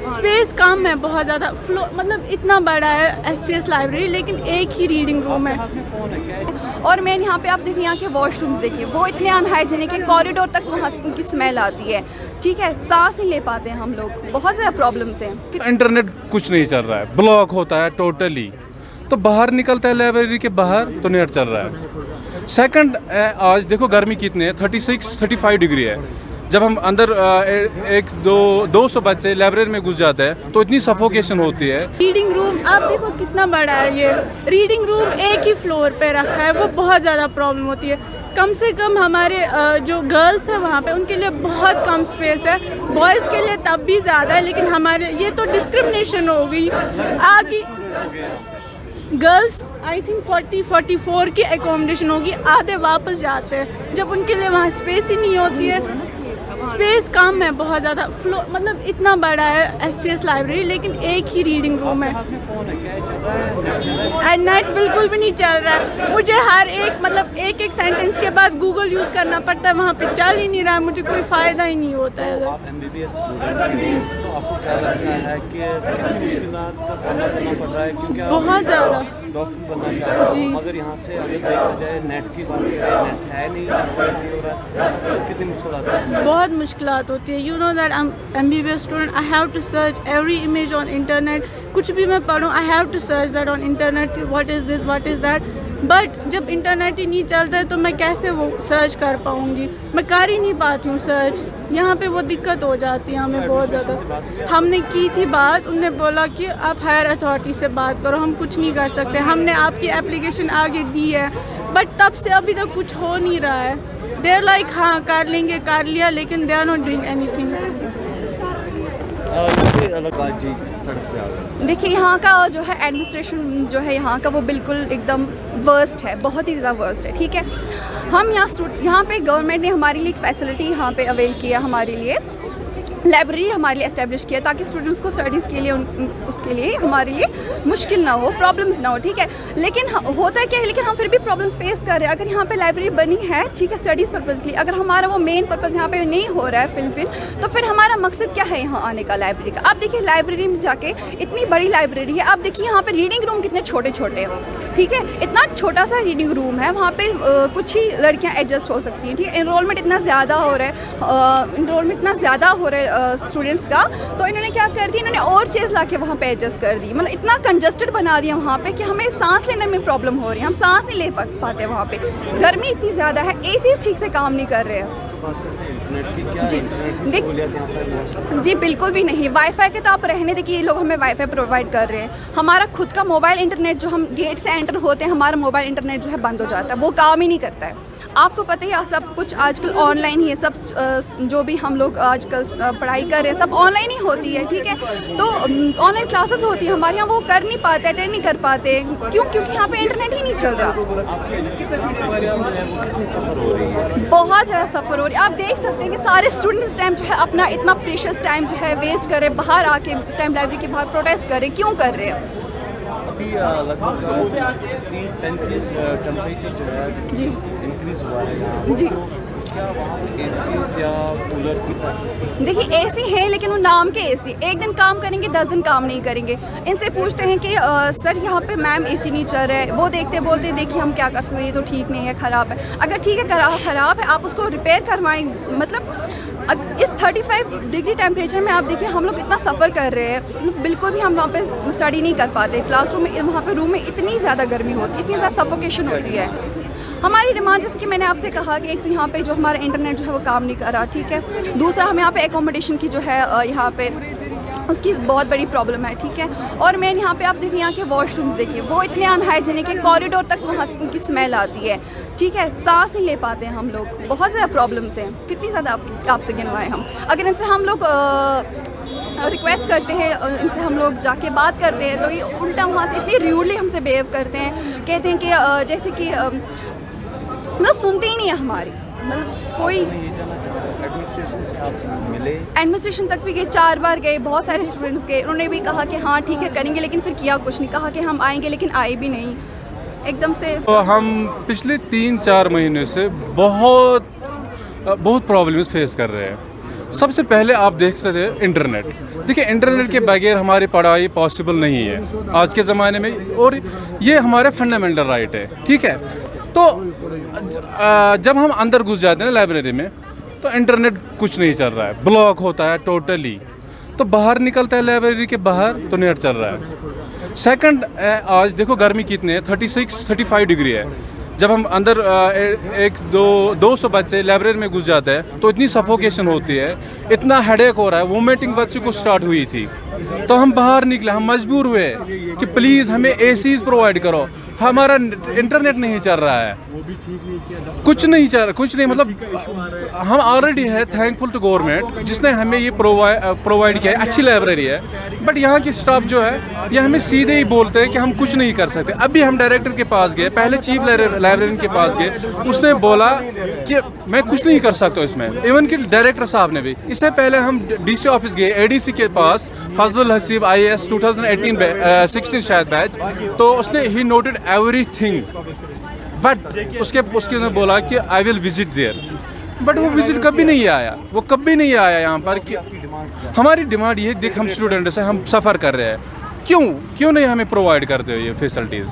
Space कम है बहुत ज़्यादा, फ्लो मतलब इतना बड़ा है एसपीएस लाइब्रेरी, लेकिन एक ही रीडिंग रूम है। और मेन यहाँ पे आप देखिए, यहाँ के वॉशरूम्स देखिए, वो इतने अनहाइजीनिक है, कॉरिडोर तक वहाँ उनकी स्मेल आती है, ठीक है, सांस नहीं ले पाते हैं हम लोग, बहुत ज़्यादा प्रॉब्लम्स हैं। इंटरनेट कुछ नहीं चल रहा है, ब्लॉक होता है टोटली, तो बाहर निकलता है लाइब्रेरी के बाहर तो नेट चल रहा है। सेकंड, आज देखो गर्मी कितनी है, 36-35 डिग्री है। जब हम अंदर 200 बच्चे लाइब्रेरी में घुस जाते हैं तो इतनी सफोकेशन होती है। रीडिंग रूम आप देखो कितना बड़ा है, ये रीडिंग रूम एक ही फ्लोर पे रखा है, वो बहुत ज़्यादा प्रॉब्लम होती है। कम से कम हमारे जो गर्ल्स हैं वहाँ पे उनके लिए बहुत कम स्पेस है, बॉयज़ के लिए तब भी ज़्यादा है, लेकिन हमारे ये तो डिस्क्रिमिनेशन हो गई। आगे गर्ल्स आई थिंक 40-44 की एकोमोडेशन होगी, आधे वापस जाते हैं जब उनके लिए वहाँ स्पेस ही नहीं होती है। स्पेस कम है बहुत ज़्यादा, फ्लो मतलब इतना बड़ा है एसपीएस लाइब्रेरी, लेकिन एक ही रीडिंग रूम है एंड नेट बिल्कुल भी नहीं चल रहा है। मुझे हर एक मतलब एक सेंटेंस के बाद गूगल यूज़ करना पड़ता है, वहाँ पे चल ही नहीं रहा है, मुझे कोई फ़ायदा ही नहीं होता है। आप MBBS स्टूडेंट हैं, तो आपको क्या लगता है कि कितनी मुश्किलात का सामना करना पड़ रहा है, क्योंकि आप बहुत ज़्यादा डॉक्टर बनना चाह रहे हो, मगर यहाँ से अगर देखा जाए नेट की बात करें, नेट है नहीं हो रहा है, कितनी मुश्किलात है? बहुत मुश्किलात होती है। You know that I am MBBS student, I have to search every image on internet. कुछ भी मैं पढ़ूँ I have to search that on internet, what is this, what is that. But जब इंटरनेट ही नहीं चलता है तो मैं कैसे वो सर्च कर पाऊँगी, मैं कर ही नहीं पाती हूँ सर्च। यहाँ पे वो दिक्कत हो जाती है हमें बहुत ज़्यादा। हमने की थी बात, उनने बोला कि आप हायर अथॉरिटी से बात करो, हम कुछ नहीं कर सकते। हमने आपकी एप्लीकेशन आगे दी है, बट तब से अभी तक कुछ हो नहीं रहा है। देर लाइक हाँ कर लेंगे, कर लिया, लेकिन they are not doing anything. अलग बात जी, सड़क पे आ गए। देखिए यहाँ का जो है एडमिनिस्ट्रेशन जो है यहाँ का, वो बिल्कुल एकदम वर्स्ट है, बहुत ही ज़्यादा वर्स्ट है, ठीक है। हम यहाँ पे गवर्नमेंट ने हमारे लिए एक फैसिलिटी यहाँ पे अवेल किया, हमारे लिए लाइब्रेरी हमारे लिए एस्टेब्लिश किया, ताकि स्टूडेंट्स को स्टडीज़ के लिए उसके लिए हमारे लिए मुश्किल ना हो, प्रॉब्लम्स ना हो, ठीक है। लेकिन होता क्या है, लेकिन हम फिर भी प्रॉब्लम्स फेस कर रहे हैं। अगर यहाँ पे लाइब्रेरी बनी है, ठीक है, स्टडीज़ पर्पज़ के लिए, अगर हमारा वो मेन पर्पज़ यहाँ पे नहीं हो रहा है फिलफिल, तो फिर हमारा मकसद क्या है यहाँ आने का लाइब्रेरी का। आप देखिए लाइब्रेरी में जाके, इतनी बड़ी लाइब्रेरी है, आप देखिए यहाँ पर रीडिंग रूम कितने छोटे छोटे हैं, ठीक है, इतना छोटा सा रीडिंग रूम है, वहाँ पर कुछ ही लड़कियाँ एडजस्ट हो सकती हैं, ठीक है। इनरोलमेंट इतना ज़्यादा हो रहा है स्टूडेंट्स का, तो इन्होंने क्या कर दिया, इन्होंने और चेयर्स लाके वहाँ पे एडजस्ट कर दी, मतलब इतना कंजस्टेड बना दिया वहाँ पे कि हमें सांस लेने में प्रॉब्लम हो रही है, हम सांस नहीं ले पाते वहाँ पे, गर्मी इतनी ज़्यादा है, एसी ठीक से काम नहीं कर रहे हैं। जी बिल्कुल भी नहीं। वाईफाई के तो आप रहने देखिए, ये लोग हमें वाईफाई प्रोवाइड कर रहे हैं, हमारा खुद का मोबाइल इंटरनेट जो हम गेट से एंटर होते हैं, हमारा मोबाइल इंटरनेट जो है बंद हो जाता है, वो काम ही नहीं करता है। आपको पता ही है सब कुछ आजकल ऑनलाइन ही है, सब जो भी हम लोग आजकल पढ़ाई कर रहे हैं सब ऑनलाइन ही होती है, ठीक है। तो ऑनलाइन क्लासेस होती है हमारे यहाँ, वो कर नहीं पाते, अटेंड नहीं कर पाते, क्योंकि यहाँ पे इंटरनेट ही नहीं चल रहा। बहुत ज़्यादा सफ़र हो रही है। आप देख सकते हैं कि सारे स्टूडेंट इस टाइम जो है अपना इतना प्रीशियस टाइम जो है वेस्ट कर रहे हैं, बाहर आके इस टाइम लाइब्रेरी के बाहर प्रोटेस्ट कर रहे हैं। क्यों कर रहे हैं? अभी लगभग 30-35 टेम्परेचर जो है जी इंक्रीज हुआ है यहाँ, जी। क्या वहाँ पे एसी या कूलर की फैसिलिटी? देखिए एसी है, लेकिन वो नाम के एसी, एक दिन काम करेंगे 10 दिन काम नहीं करेंगे। इनसे पूछते हैं कि सर यहाँ पे मैम एसी नहीं चल रहा है, वो देखते बोलते देखिए हम क्या कर सकते हैं, ये तो ठीक नहीं है, ख़राब है। अगर ठीक है ख़राब है, आप उसको रिपेयर करवाएं। मतलब इस 35 डिग्री टेम्परेचर में आप देखिए हम लोग कितना सफ़र कर रहे हैं, मतलब बिल्कुल भी हम वहाँ पे स्टडी नहीं कर पाते। क्लासरूम में, वहाँ पे रूम में इतनी ज़्यादा गर्मी होती है, इतनी ज़्यादा सफोकेशन होती है। हमारी डिमांड जैसे कि मैंने आपसे कहा कि एक तो यहाँ पे जो हमारा इंटरनेट जो है वो काम नहीं कर रहा, ठीक है। दूसरा हम यहाँ पे एकोमोडेशन की जो है यहाँ पे उसकी बहुत बड़ी प्रॉब्लम है, ठीक है। और मेन यहाँ पे आप देखिए, यहाँ के वॉशरूम्स देखिए, वो इतने अनहाइजीनिक है, कॉरिडोर तक वहाँ उनकी स्मेल आती है, ठीक है, सांस नहीं ले पाते हैं हम लोग, बहुत ज़्यादा प्रॉब्लम्स हैं। कितनी ज़्यादा आपसे गिनवाएं हम। अगर इनसे हम लोग रिक्वेस्ट करते हैं, इनसे हम लोग जाके बात करते हैं, तो ये उल्टा वहाँ से इतनी र्यूडली हमसे बिहेव करते हैं, कहते हैं कि जैसे कि मतलब सुनते ही नहीं है हमारी, मतलब कोई। एडमिनिस्ट्रेशन से आप मिले? एडमिनिस्ट्रेशन तक भी गए, 4 बार गए, बहुत सारे स्टूडेंट्स गए, उन्होंने भी कहा कि हाँ ठीक है करेंगे, लेकिन फिर किया कुछ नहीं। कहा कि हम आएंगे, लेकिन आए भी नहीं एकदम से। तो हम पिछले 3-4 महीने से बहुत प्रॉब्लम्स फेस कर रहे हैं। सबसे पहले आप देख सकते हैं इंटरनेट। देखिए इंटरनेट के बगैर हमारी पढ़ाई पॉसिबल नहीं है आज के ज़माने में, और ये हमारे फंडामेंटल राइट है, ठीक है। तो जब हम अंदर घुस जाते हैं ना लाइब्रेरी में, तो इंटरनेट कुछ नहीं चल रहा है, ब्लॉक होता है टोटली। तो बाहर निकलता है लाइब्रेरी के बाहर तो नेट चल रहा है। सेकंड, आज देखो गर्मी कितनी है, 36-35 डिग्री है। जब हम अंदर 200 बच्चे लाइब्रेरी में घुस जाते हैं तो इतनी सफोकेशन होती है, इतना हेडेक हो रहा है, वोमिटिंग बच्चों को स्टार्ट हुई थी। तो हम बाहर निकले, हम मजबूर हुए कि प्लीज़ हमें एसीज प्रोवाइड करो, हमारा इंटरनेट नहीं चल रहा है, कुछ नहीं मतलब हम ऑलरेडी है थैंकफुल टू गवर्नमेंट जिसने हमें ये प्रोवाइड किया है, अच्छी लाइब्रेरी है। बट यहाँ की स्टाफ जो है ये हमें सीधे ही बोलते हैं कि हम कुछ नहीं कर सकते। अभी हम डायरेक्टर के पास गए, पहले चीफ लाइब्रेरियन के पास गए, उसने बोला कि मैं कुछ नहीं कर सकता इसमें। इवन कि डायरेक्टर साहब ने भी, इससे पहले हम डीसी ऑफिस गए, एडीसी के पास, फजल हसीब IAS 2018-16 शायद बैच, तो उसने ही नोटेड एवरीथिंग, बट उसने बोला कि I will visit there, but वो विजिट कभी नहीं आया, वो कभी नहीं आया यहाँ पर। कि हमारी डिमांड ये, देख हम स्टूडेंट से हम सफ़र कर रहे हैं, क्यों नहीं हमें प्रोवाइड करते हो ये फैसिलिटीज़?